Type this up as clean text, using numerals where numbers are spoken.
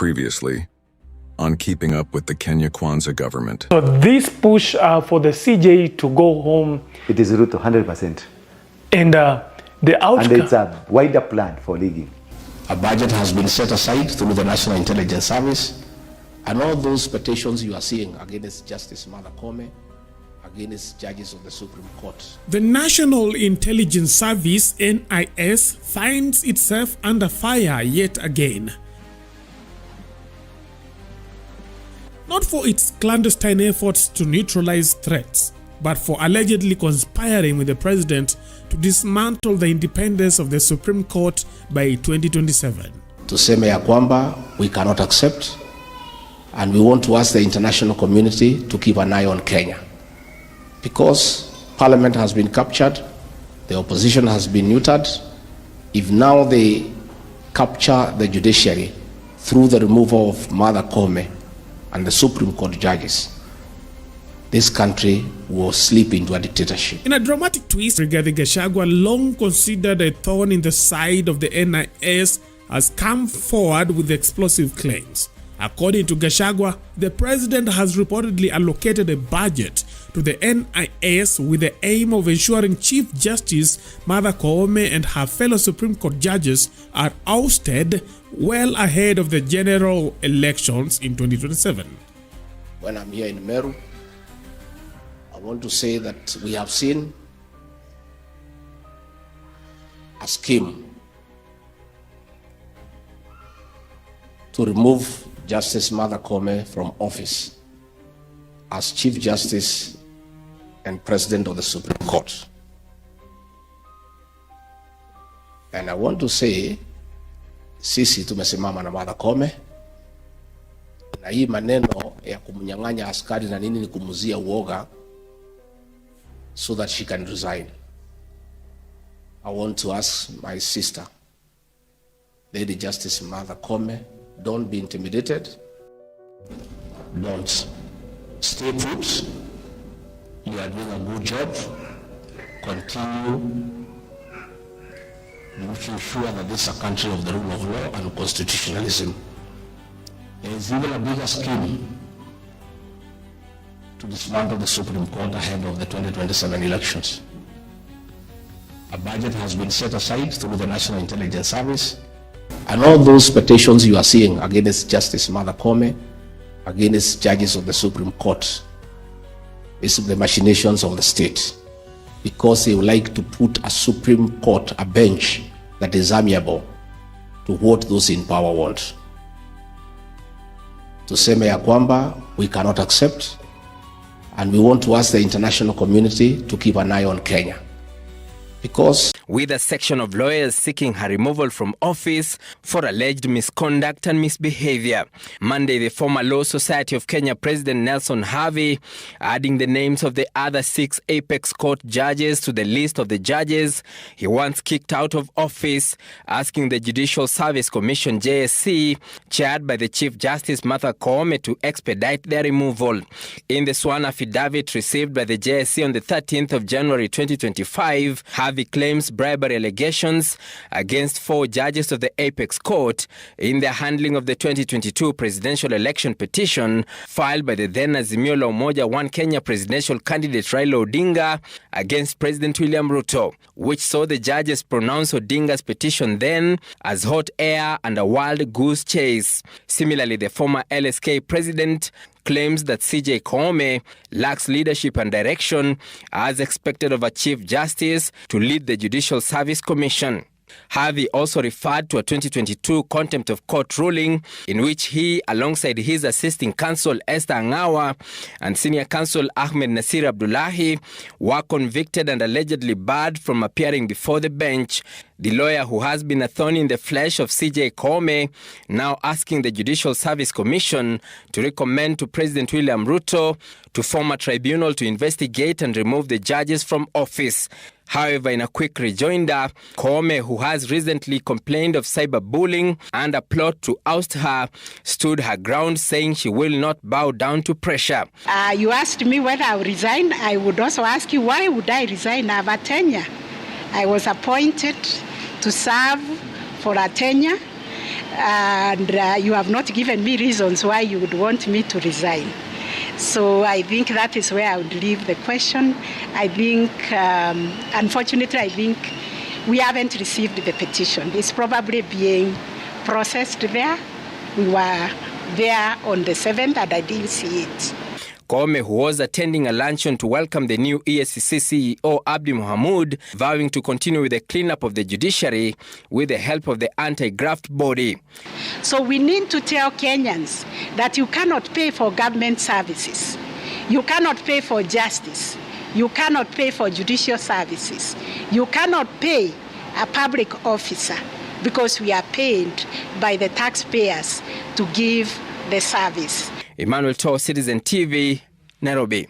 Previously, on keeping up with the Kenya Kwanza government. So this push for the CJ to go home, it is Ruto 100%. And the outcome. And it's a wider plan for leaguing. A budget has been set aside through the National Intelligence Service, and all those petitions you are seeing against Justice Martha Koome, against judges of the Supreme Court. The National Intelligence Service, NIS, finds itself under fire yet again. Not for its clandestine efforts to neutralize threats, but for allegedly conspiring with the president to dismantle the independence of the Supreme Court by 2027. Tuseme ya kwamba we cannot accept, and we want to ask the international community to keep an eye on Kenya. Because Parliament has been captured, the opposition has been neutered. If now they capture the judiciary through the removal of Martha Koome and the Supreme Court judges, this country will slip into a dictatorship. In a dramatic twist, President Gachagua, long considered a thorn in the side of the NIS, has come forward with explosive claims. According to Gachagua, the president has reportedly allocated a budget to the NIS with the aim of ensuring Chief Justice Martha Koome and her fellow Supreme Court judges are ousted well ahead of the general elections in 2027. When I'm here in Meru, I want to say that we have seen a scheme to remove Justice Martha Koome from office as Chief Justice and President of the Supreme Court. And I want to say, sisi tumesimama na Martha Koome, na hii maneno ya kumnyang'anya askari na nini ni kumuzia uoga so that she can resign. I want to ask my sister, Lady Justice Martha Koome, don't be intimidated. Don't. Stay put. You are doing a good job. Continue making sure that this is a country of the rule of law and constitutionalism. There is even a bigger scheme to dismantle the Supreme Court ahead of the 2027 elections. A budget has been set aside through the National Intelligence Service, and all those petitions you are seeing against Justice Martha Koome, against judges of the Supreme Court, is the machinations of the state, because they would like to put a Supreme Court, a bench that is amiable to what those in power want. Tuseme ya kwamba we cannot accept, and we want to ask the international community to keep an eye on Kenya. Because with a section of lawyers seeking her removal from office for alleged misconduct and misbehavior. Monday, the former Law Society of Kenya President Nelson Harvey, adding the names of the other 6 Apex Court judges to the list of the judges he once kicked out of office, asking the Judicial Service Commission JSC, chaired by the Chief Justice Martha Koome, to expedite their removal. In the sworn affidavit received by the JSC on the 13th of January 2025, Harvey claims bribery allegations against 4 judges of the Apex Court in their handling of the 2022 presidential election petition filed by the then Azimio la Umoja One Kenya presidential candidate Raila Odinga against President William Ruto, which saw the judges pronounce Odinga's petition then as hot air and a wild goose chase. Similarly, the former LSK president claims that CJ Koome lacks leadership and direction as expected of a Chief Justice to lead the Judicial Service Commission. Harvey also referred to a 2022 contempt of court ruling in which he, alongside his assisting counsel Esther Angawa and senior counsel Ahmed Nasir Abdullahi, were convicted and allegedly barred from appearing before the bench. The lawyer who has been a thorn in the flesh of CJ Koome now asking the Judicial Service Commission to recommend to President William Ruto to form a tribunal to investigate and remove the judges from office. However, in a quick rejoinder, Koome, who has recently complained of cyberbullying and a plot to oust her, stood her ground, saying she will not bow down to pressure. You asked me whether I would resign. I would also ask you, why would I resign? I have a tenure. I was appointed to serve for a tenure, and you have not given me reasons why you would want me to resign. So I think that is where I would leave the question. I think, unfortunately, I think we haven't received the petition. It's probably being processed there. We were there on the 7th and I didn't see it. Koome, who was attending a luncheon to welcome the new EACC CEO Abdi Mohamud, vowing to continue with the cleanup of the judiciary with the help of the anti-graft body. So we need to tell Kenyans that you cannot pay for government services. You cannot pay for justice. You cannot pay for judicial services. You cannot pay a public officer because we are paid by the taxpayers to give the service. Emmanuel Toh, Citizen TV, Nairobi.